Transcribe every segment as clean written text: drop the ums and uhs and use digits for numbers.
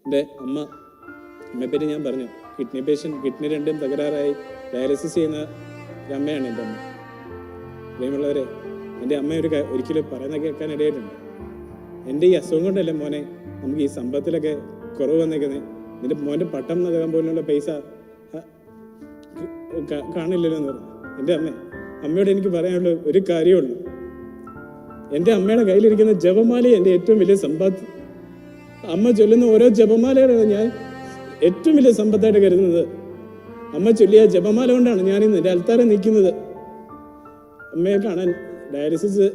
എൻ്റെ അമ്മയെപ്പറ്റി ഞാൻ പറഞ്ഞു. കിഡ്നി രണ്ടും തകരാറായി ഡയാലിസിസ് ചെയ്യുന്ന ഒരു അമ്മയാണ് എൻ്റെ അമ്മ. പ്രിയമുള്ളവരെ, എൻ്റെ അമ്മ ഒരിക്കലും പറയുന്ന കേൾക്കാൻ ഇടയായിട്ടുണ്ട്. എൻ്റെ ഈ അസുഖം കൊണ്ടല്ലേ മോനെ നമുക്ക് ഈ സമ്പത്തിലൊക്കെ കുറവ് വന്നേക്കുന്നത്. നിന്റെ മോൻ്റെ പട്ടം നൽകാൻ പോലുള്ള പൈസ കാണില്ലല്ലോ എന്ന് പറഞ്ഞു. എൻ്റെ അമ്മയോട് എനിക്ക് പറയാനുള്ള ഒരു കാര്യമുള്ളൂ, എൻ്റെ അമ്മയുടെ കയ്യിലിരിക്കുന്ന ജപമാല എൻ്റെ ഏറ്റവും വലിയ സമ്പത്ത്. അമ്മ ചൊല്ലുന്ന ഓരോ ജപമാലയാണ് ഞാൻ ഏറ്റവും വലിയ സമ്പത്തായിട്ട് കരുതുന്നത്. അമ്മ ചൊല്ലിയ ജപമാല കൊണ്ടാണ് ഞാൻ ഇന്ന് എൻ്റെ അൽത്താര നിൽക്കുന്നത്. അമ്മയെ കാണാൻ ഡയാലിസിസ്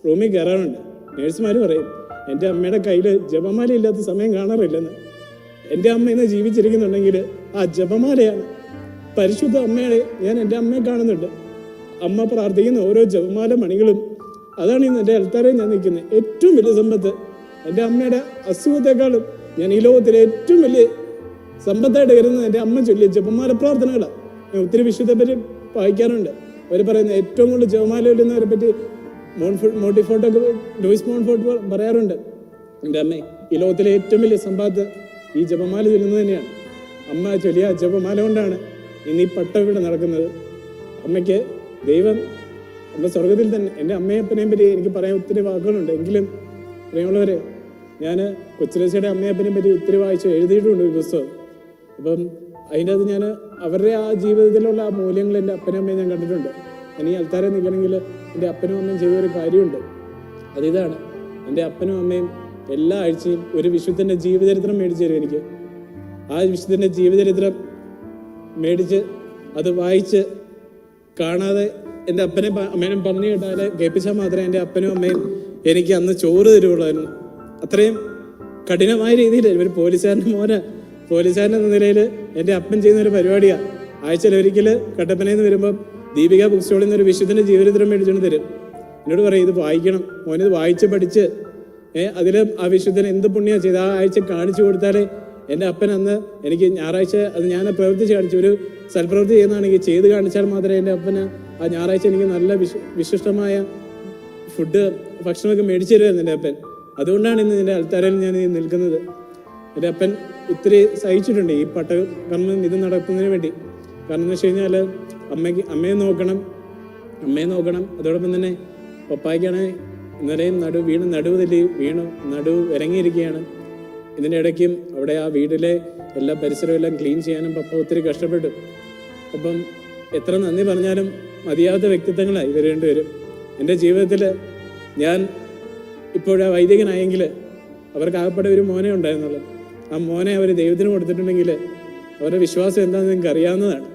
റൂമിൽ കയറാറുണ്ട്. നേഴ്സുമാർ പറയും എൻ്റെ അമ്മയുടെ കയ്യിൽ ജപമാല ഇല്ലാത്ത സമയം കാണാറില്ലെന്ന്. എൻ്റെ അമ്മ ഇന്ന് ജീവിച്ചിരിക്കുന്നുണ്ടെങ്കിൽ ആ ജപമാലയാണ്. പരിശുദ്ധ അമ്മയെ ഞാൻ എൻ്റെ അമ്മയെ കാണുന്നുണ്ട്. അമ്മ പ്രാർത്ഥിക്കുന്ന ഓരോ ജപമാല മണികളും അതാണ് ഇന്ന് എൻ്റെ അൽത്താരയിൽ ഞാൻ നിൽക്കുന്നത്. ഏറ്റവും വലിയ സമ്പത്ത് എൻ്റെ അമ്മയുടെ അസുഖത്തെക്കാളും ഞാൻ ഈ ലോകത്തിലെ ഏറ്റവും വലിയ സമ്പത്തായിട്ട് കരുതുന്നത് എൻ്റെ അമ്മ ചൊല്ലിയ ജപമാല പ്രാർത്ഥനകളാണ്. ഞാൻ ഒത്തിരി വിശുദ്ധത്തെ പറ്റി വായിക്കാറുണ്ട്. അവർ പറയുന്ന ഏറ്റവും കൂടുതൽ ജപമാല ചൊല്ലുന്നവരെ പറ്റി ലൂയിസ് മോൺഫോർട്ട് പറയാറുണ്ട്, എൻ്റെ അമ്മ ഈ ലോകത്തിലെ ഏറ്റവും വലിയ സമ്പത്ത് ഈ ജപമാല ചൊല്ലുന്നത് തന്നെയാണ്. അമ്മ ചൊല്ലിയ ജപമാല കൊണ്ടാണ് ഇന്ന് ഈ പട്ടം ഇവിടെ നടക്കുന്നത്. അമ്മയ്ക്ക് ദൈവം അമ്മ സ്വർഗത്തിൽ തന്നെ. എൻ്റെ അമ്മയപ്പനെയും പറ്റി എനിക്ക് പറയാൻ ഒത്തിരി വാക്കുകളുണ്ട്. എങ്കിലും പ്രിയമുള്ളവരെ, ഞാൻ കൊച്ചുരേശയുടെ അമ്മയപ്പനെയും പറ്റി ഒത്തിരി വായിച്ച് എഴുതിയിട്ടുണ്ട് ഒരു പുസ്തകം. അപ്പം അതിൻ്റെ അത് ഞാൻ അവരുടെ ആ ജീവിതത്തിലുള്ള ആ മൂല്യങ്ങൾ എൻ്റെ അപ്പനും അമ്മയും ഞാൻ കണ്ടിട്ടുണ്ട്. ഞാൻ ഈ അൽത്താരെ നിൽക്കണമെങ്കിൽ എൻ്റെ അപ്പനും അമ്മയും ചെയ്തൊരു കാര്യമുണ്ട്. അതിതാണ്, എൻ്റെ അപ്പനും അമ്മയും എല്ലാ ആഴ്ചയും ഒരു വിശുദ്ധൻ്റെ ജീവചരിത്രം മേടിച്ചു തരും എനിക്ക്. ആ വിശുദ്ധൻ്റെ ജീവചരിത്രം മേടിച്ച് അത് വായിച്ച് കാണാതെ എൻ്റെ അപ്പനെയും അമ്മേനും പറഞ്ഞു കേട്ടാൽ കേൾപ്പിച്ചാൽ മാത്രമേ എൻ്റെ അപ്പനും അമ്മയും എനിക്ക് അന്ന് ചോറ് തരുള്ളായിരുന്നു. അത്രയും കഠിനമായ രീതിയിൽ ഒരു പോലീസുകാരൻ്റെ നിലയിൽ എൻ്റെ അപ്പൻ ചെയ്യുന്നൊരു പരിപാടിയാണ്. ആഴ്ചയിൽ ഒരിക്കൽ കട്ടപ്പനയിൽ നിന്ന് വരുമ്പം ദീപിക ബുക്ക് സ്റ്റോളിൽ നിന്ന് ഒരു വിശുദ്ധൻ്റെ ജീവചരിത്രം മേടിച്ചുകൊണ്ട് തരും. എന്നോട് പറയും, ഇത് വായിക്കണം മോനിത് വായിച്ച് പഠിച്ച് അതിൽ ആ വിശുദ്ധൻ എന്ത് പുണ്യം ചെയ്ത് ആ ആഴ്ച കാണിച്ചു കൊടുത്താലേ എൻ്റെ അപ്പൻ അന്ന് എനിക്ക് ഞായറാഴ്ച അത് ഞാൻ പ്രവർത്തിച്ച് കാണിച്ചു. ഒരു സൽപ്രവൃത്തി ചെയ്യുന്നതാണെങ്കിൽ ചെയ്ത് കാണിച്ചാൽ മാത്രമേ എൻ്റെ അപ്പന് ആ ഞായറാഴ്ച എനിക്ക് നല്ല വിശിഷ്ടമായ ഭക്ഷണമൊക്കെ മേടിച്ചു തരുമായിരുന്നു എൻ്റെ അപ്പൻ. അതുകൊണ്ടാണ് ഇന്ന് എൻ്റെ അൽത്താരയിൽ ഞാൻ നിൽക്കുന്നത്. എൻ്റെ അപ്പൻ ഒത്തിരി സഹിച്ചിട്ടുണ്ട് ഈ പട്ടകർമ്മം ഇത് നടത്തുന്നതിന് വേണ്ടി. കാരണം എന്ന് വെച്ച് കഴിഞ്ഞാൽ അമ്മയെ നോക്കണം. അതോടൊപ്പം തന്നെ പപ്പായ്ക്കാണ് ഇന്നലെയും നടുവ് ഇറങ്ങിയിരിക്കുകയാണ്. ഇതിൻ്റെ ഇടയ്ക്കും അവിടെ ആ വീട്ടിലെ എല്ലാ പരിസരവും എല്ലാം ക്ലീൻ ചെയ്യാനും പപ്പ ഒത്തിരി കഷ്ടപ്പെട്ടു. അപ്പം എത്ര നന്ദി പറഞ്ഞാലും മതിയാത്ത വ്യക്തിത്വങ്ങളായി ഇവർ രണ്ടുപേരും. എൻ്റെ ജീവിതത്തിൽ ഞാൻ ഇപ്പോഴാ വൈദികനായെങ്കിൽ അവർക്ക് ആകപ്പെടെ ഒരു മോനെ ഉണ്ടായിരുന്നുള്ളൂ. ആ മോനെ അവർ ദൈവത്തിന് കൊടുത്തിട്ടുണ്ടെങ്കിൽ അവരുടെ വിശ്വാസം എന്താണെന്ന് നിങ്ങൾക്ക് അറിയാവുന്നതാണ്.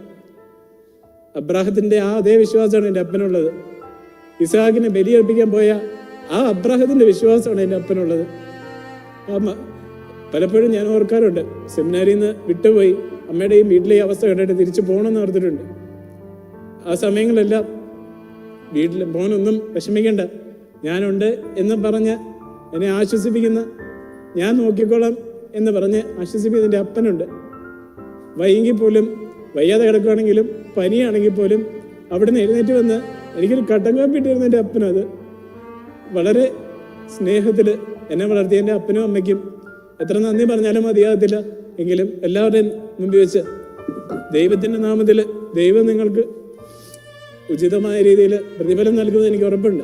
അബ്രാഹത്തിൻ്റെ ആ അതേ വിശ്വാസമാണ് എൻ്റെ അപ്പനുള്ളത്. ഇസ്ഹാക്കിനെ ബലിയർപ്പിക്കാൻ പോയ ആ അബ്രാഹത്തിൻ്റെ വിശ്വാസമാണ് എൻ്റെ അപ്പനുള്ളത്. പലപ്പോഴും ഞാൻ ഓർക്കാറുണ്ട്, സെമിനാരിയിൽ നിന്ന് വിട്ടുപോയി അമ്മയുടെയും വീട്ടിലെയും അവസ്ഥ കണ്ടിട്ട് തിരിച്ചു പോകണമെന്ന് ഓർത്തിട്ടുണ്ട്. ആ സമയങ്ങളെല്ലാം വീട്ടിൽ മോനൊന്നും വിഷമിക്കണ്ട, ഞാനുണ്ട് എന്ന് പറഞ്ഞ് എന്നെ ആശ്വസിപ്പിക്കുന്ന, ഞാൻ നോക്കിക്കോളാം എന്ന് പറഞ്ഞ് ആശ്വസിപ്പിക്കുന്ന എൻ്റെ അപ്പനുണ്ട്. വൈകി പോലും വയ്യാതെ കിടക്കുകയാണെങ്കിലും പനിയാണെങ്കിൽ പോലും അവിടുന്ന് എഴുന്നേറ്റ് വന്ന് എനിക്കൊരു കട്ടൻ കാപ്പി ഇട്ടിരുന്ന എൻ്റെ അപ്പനത് വളരെ സ്നേഹത്തിൽ എന്നെ വളർത്തിയ എൻ്റെ അപ്പനും അമ്മയ്ക്കും എത്ര നന്ദി പറഞ്ഞാലും മതിയാകത്തില്ല. എങ്കിലും എല്ലാവരുടെയും മുമ്പിൽ വെച്ച് ദൈവത്തിൻ്റെ നാമത്തിൽ ദൈവം നിങ്ങൾക്ക് ഉചിതമായ രീതിയിൽ പ്രതിഫലം നൽകുന്നത് എനിക്ക് ഉറപ്പുണ്ട്.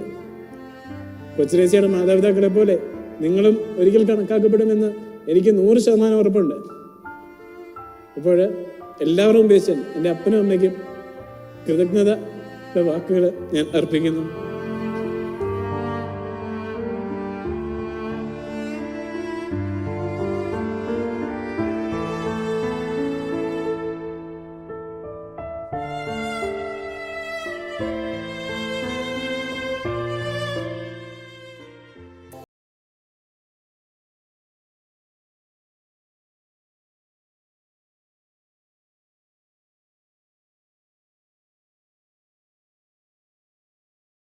കൊച്ചുരേശിയുടെ മാതാപിതാക്കളെ പോലെ നിങ്ങളും ഒരിക്കൽ കണക്കാക്കപ്പെടുമെന്ന് എനിക്ക് 100% ഉറപ്പുണ്ട്. അപ്പോൾ എല്ലാവരും ഉപയോഗിച്ച് എൻ്റെ അപ്പനും അമ്മയ്ക്കും കൃതജ്ഞതയുടെ വാക്കുകൾ ഞാൻ അർപ്പിക്കുന്നു.